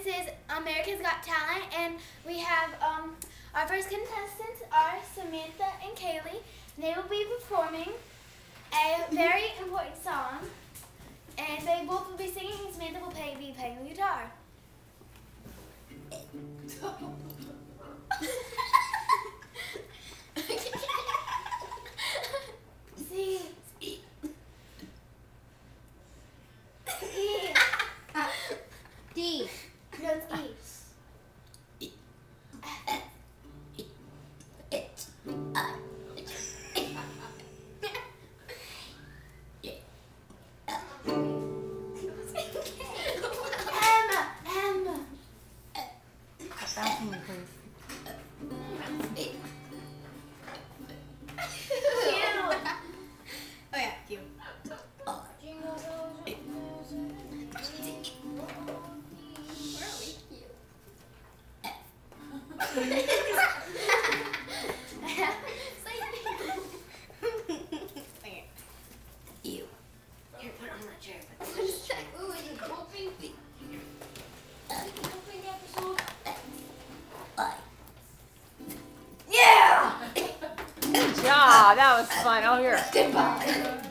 this is America's Got Talent, and we have our first contestants are Samantha and Kaylee. They will be performing a very important song, and they both will be singing, and Samantha will be playing the guitar. C. E. E. D. No, it's E. Good job. That was fun. Oh, here. Goodbye.